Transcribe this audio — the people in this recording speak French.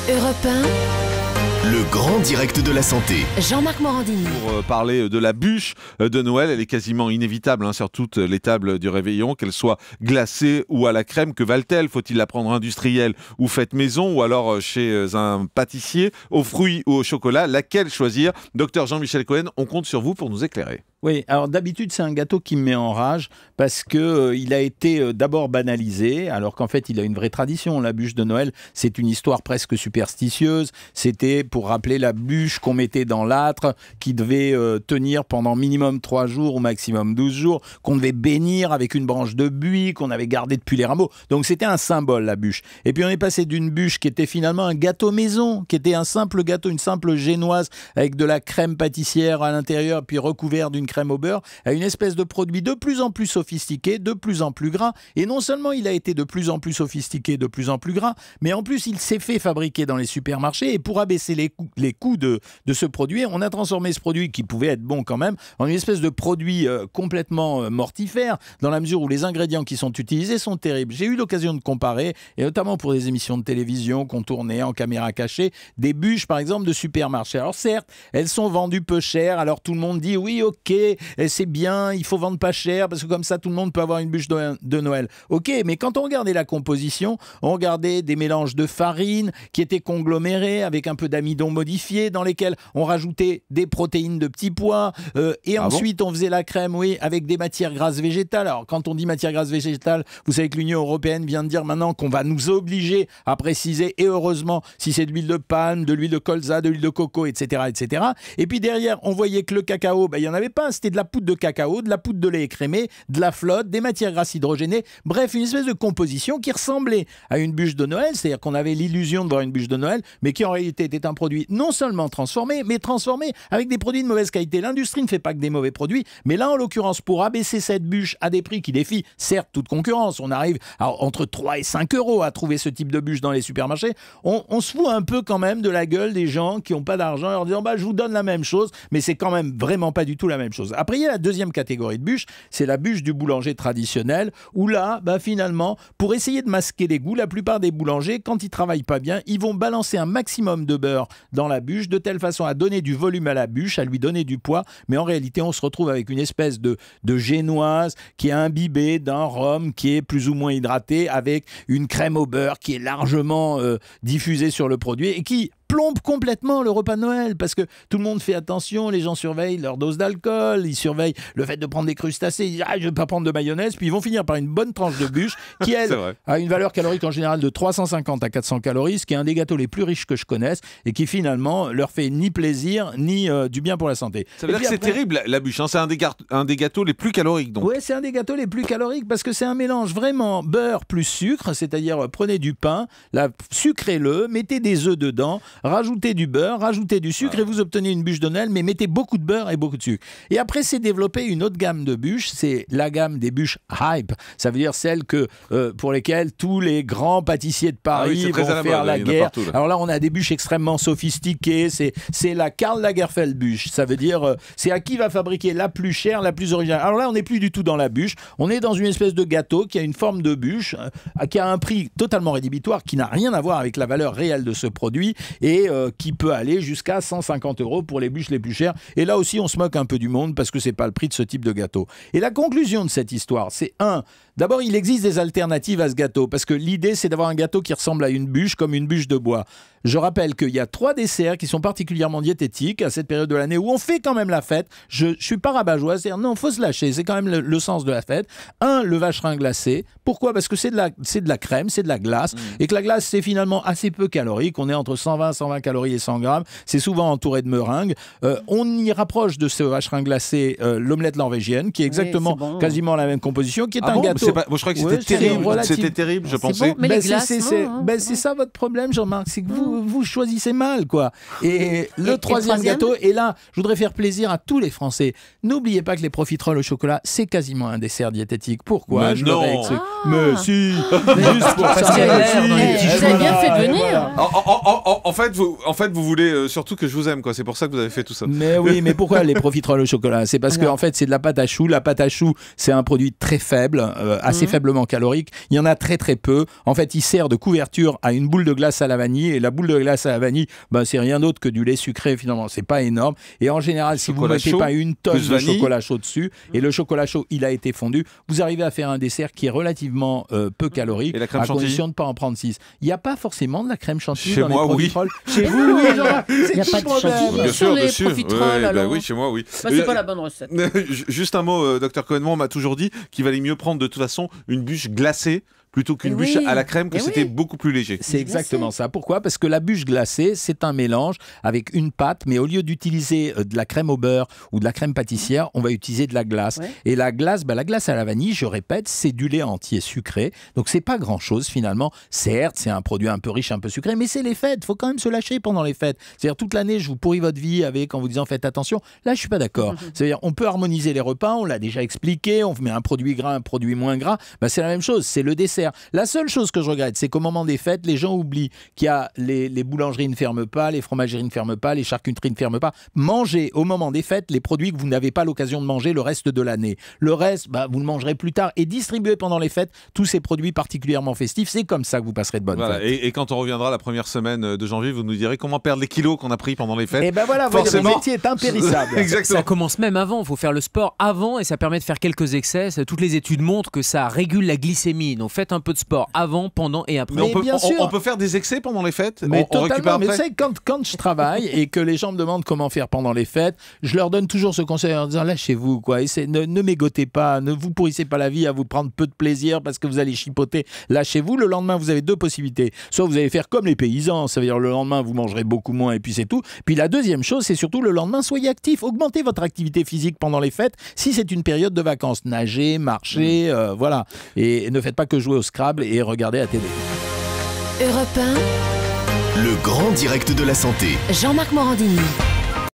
Europe 1. Le grand direct de la santé. Jean-Marc Morandini. Pour parler de la bûche de Noël, elle est quasiment inévitable sur toutes les tables du réveillon, qu'elle soit glacée ou à la crème. Que valent-elles? Faut-il la prendre industrielle ou faite maison, ou alors chez un pâtissier, aux fruits ou au chocolat? Laquelle choisir? Docteur Jean-Michel Cohen, on compte sur vous pour nous éclairer. Oui, alors d'habitude c'est un gâteau qui me met en rage parce que il a été d'abord banalisé, alors qu'en fait il a une vraie tradition. La bûche de Noël, c'est une histoire presque superstitieuse. C'était pour rappeler la bûche qu'on mettait dans l'âtre, qui devait tenir pendant minimum 3 jours ou maximum 12 jours, qu'on devait bénir avec une branche de buis qu'on avait gardée depuis les rameaux. Donc c'était un symbole, la bûche. Et puis on est passé d'une bûche qui était finalement un gâteau maison, qui était un simple gâteau, une simple génoise avec de la crème pâtissière à l'intérieur, puis recouvert d'une crème au beurre, à une espèce de produit de plus en plus sophistiqué, de plus en plus gras. Et non seulement il a été de plus en plus sophistiqué, de plus en plus gras, mais en plus il s'est fait fabriquer dans les supermarchés. Et pour abaisser les coûts de ce produit, on a transformé ce produit, qui pouvait être bon quand même, en une espèce de produit complètement mortifère, dans la mesure où les ingrédients qui sont utilisés sont terribles. J'ai eu l'occasion de comparer, et notamment pour des émissions de télévision qu'on tournait en caméra cachée, des bûches par exemple de supermarché. Alors certes, elles sont vendues peu cher, alors tout le monde dit oui, ok, c'est bien, il faut vendre pas cher parce que comme ça tout le monde peut avoir une bûche de Noël. Ok, mais quand on regardait la composition, on regardait des mélanges de farine qui étaient conglomérés avec un peu d'amidon modifié, dans lesquels on rajoutait des protéines de petits pois, et ensuite on faisait la crème, oui, avec des matières grasses végétales. Alors quand on dit matières grasses végétales, vous savez que l'Union européenne vient de dire maintenant qu'on va nous obliger à préciser, et heureusement, si c'est de l'huile de palme, de l'huile de colza, de l'huile de coco, etc., etc. Et puis derrière, on voyait que le cacao, il n'y en avait pas. C'était de la poudre de cacao, de la poudre de lait écrémé, de la flotte, des matières grasses hydrogénées, bref, une espèce de composition qui ressemblait à une bûche de Noël, c'est-à-dire qu'on avait l'illusion de voir une bûche de Noël, mais qui en réalité était un produit non seulement transformé, mais transformé avec des produits de mauvaise qualité. L'industrie ne fait pas que des mauvais produits, mais là, en l'occurrence, pour abaisser cette bûche à des prix qui défient, certes, toute concurrence, on arrive à entre 3 et 5 euros à trouver ce type de bûche dans les supermarchés, on se fout un peu quand même de la gueule des gens qui n'ont pas d'argent en leur disant je vous donne la même chose, mais c'est quand même vraiment pas du tout la même chose. Après, il y a la deuxième catégorie de bûche, c'est la bûche du boulanger traditionnel, où là, finalement, pour essayer de masquer les goûts, la plupart des boulangers, quand ils travaillent pas bien, ils vont balancer un maximum de beurre dans la bûche, de telle façon à donner du volume à la bûche, à lui donner du poids, mais en réalité, on se retrouve avec une espèce de génoise qui est imbibée d'un rhum qui est plus ou moins hydraté, avec une crème au beurre qui est largement diffusée sur le produit et qui plombe complètement le repas de Noël, parce que tout le monde fait attention, les gens surveillent leur dose d'alcool, ils surveillent le fait de prendre des crustacés, ils disent je ne vais pas prendre de mayonnaise, puis ils vont finir par une bonne tranche de bûche qui, elle, a une valeur calorique en général de 350 à 400 calories, ce qui est un des gâteaux les plus riches que je connaisse, et qui finalement leur fait ni plaisir, ni du bien pour la santé. Ça veut dire que c'est terrible la bûche, c'est un des gâteaux les plus caloriques donc. Oui, c'est un des gâteaux les plus caloriques, parce que c'est un mélange vraiment beurre plus sucre, c'est-à-dire prenez du pain, sucrez-le, mettez des œufs dedans, rajoutez du beurre, rajoutez du sucre, et vous obtenez une bûche de Noël, mais mettez beaucoup de beurre et beaucoup de sucre. Et après, c'est développé une autre gamme de bûches, c'est la gamme des bûches hype. Ça veut dire celles pour lesquelles tous les grands pâtissiers de Paris vont faire la guerre. Partout, là. Alors là, on a des bûches extrêmement sophistiquées, c'est la Karl Lagerfeld bûche. Ça veut dire, c'est à qui va fabriquer la plus chère, la plus originale. Alors là, on n'est plus du tout dans la bûche, on est dans une espèce de gâteau qui a une forme de bûche, qui a un prix totalement rédhibitoire, qui n'a rien à voir avec la valeur réelle de ce produit, et qui peut aller jusqu'à 150 € pour les bûches les plus chères. Et là aussi, on se moque un peu du monde parce que c'est pas le prix de ce type de gâteau. Et la conclusion de cette histoire, c'est d'abord, il existe des alternatives à ce gâteau, parce que l'idée, c'est d'avoir un gâteau qui ressemble à une bûche, comme une bûche de bois. Je rappelle qu'il y a 3 desserts qui sont particulièrement diététiques à cette période de l'année où on fait quand même la fête. Je suis pas rabat-joie, c'est-à-dire non, faut se lâcher, c'est quand même le sens de la fête. Le vacherin glacé. Pourquoi? Parce que c'est de la crème, c'est de la glace, et que la glace, c'est finalement assez peu calorique. On est entre 120 calories et 100 grammes. C'est souvent entouré de meringues. On y rapproche de ce vacherin glacé l'omelette norvégienne, qui est exactement quasiment la même composition, qui est un gâteau. Moi, je crois que c'était terrible. C'était terrible, je pensais. Bon, mais c'est ça votre problème, Jean-Marc, c'est que vous choisissez mal, quoi. Et le troisième gâteau, et là, je voudrais faire plaisir à tous les Français. N'oubliez pas que les profiteroles au chocolat, c'est quasiment un dessert diététique. Pourquoi? Mais non. Mais si, juste pour ça. Vous avez bien fait de venir. voilà. En fait, vous voulez surtout que je vous aime, quoi. C'est pour ça que vous avez fait tout ça. Mais oui, mais pourquoi les profiteroles au chocolat? C'est parce que en fait, c'est de la pâte à choux. La pâte à choux, c'est un produit très faible, assez faiblement calorique. Il y en a très très peu. En fait, il sert de couverture à une boule de glace à la vanille. Et la boule de glace à la vanille, c'est rien d'autre que du lait sucré finalement. C'est pas énorme. Et en général, si vous ne mettez pas une tonne de chocolat chaud dessus, et le chocolat chaud, il a été fondu, vous arrivez à faire un dessert qui est relativement peu calorique, à condition de ne pas en prendre 6. Il n'y a pas forcément de la crème chantilly dans les profiteroles. Chez vous, oui, il n'y a pas de chantilly. Bien sûr, les profiteroles, oui, chez moi, oui. C'est pas la bonne recette. Juste un mot, Dr Cohen, on m'a toujours dit qu'il valait mieux prendre de toute façon une bûche glacée plutôt qu'une bûche à la crème, que c'était beaucoup plus léger. C'est exactement ça. Pourquoi? Parce que la bûche glacée, c'est un mélange avec une pâte, mais au lieu d'utiliser de la crème au beurre ou de la crème pâtissière, on va utiliser de la glace. Ouais. Et la glace à la vanille, je répète, c'est du lait entier sucré. Donc c'est pas grand-chose finalement. Certes, c'est un produit un peu riche, un peu sucré, mais c'est les fêtes. Il faut quand même se lâcher pendant les fêtes. C'est-à-dire toute l'année, je vous pourris votre vie en vous disant faites attention. Là, je suis pas d'accord. C'est-à-dire on peut harmoniser les repas, on l'a déjà expliqué, on met un produit gras, un produit moins gras. C'est la même chose, c'est le dessert. La seule chose que je regrette, c'est qu'au moment des fêtes, les gens oublient qu'il y a les boulangeries ne ferment pas, les fromageries ne ferment pas, les charcuteries ne ferment pas. Mangez au moment des fêtes les produits que vous n'avez pas l'occasion de manger le reste de l'année. Le reste, vous le mangerez plus tard et distribuez pendant les fêtes tous ces produits particulièrement festifs. C'est comme ça que vous passerez de bonnes fêtes. Et quand on reviendra la première semaine de janvier, vous nous direz comment perdre les kilos qu'on a pris pendant les fêtes. Et voilà, forcément, votre métier est impérissable. Exactement. Ça commence même avant. Il faut faire le sport avant et ça permet de faire quelques excès. Toutes les études montrent que ça régule la glycémie. Donc faites un peu de sport avant, pendant et après. Mais on peut faire des excès pendant les fêtes. Mais on récupère après. Mais c'est quand je travaille et que les gens me demandent comment faire pendant les fêtes, je leur donne toujours ce conseil en disant lâchez-vous, quoi. Ne mégotez pas, ne vous pourrissez pas la vie à vous prendre peu de plaisir parce que vous allez chipoter. Lâchez-vous. Le lendemain, vous avez deux possibilités. Soit vous allez faire comme les paysans, ça veut dire le lendemain vous mangerez beaucoup moins et puis c'est tout. Puis la deuxième chose, c'est surtout le lendemain, soyez actifs, augmentez votre activité physique pendant les fêtes. Si c'est une période de vacances, nagez, marchez, voilà. Et ne faites pas que jouer au Scrabble et regarder la télé. Europe 1, le grand direct de la santé. Jean-Marc Morandini.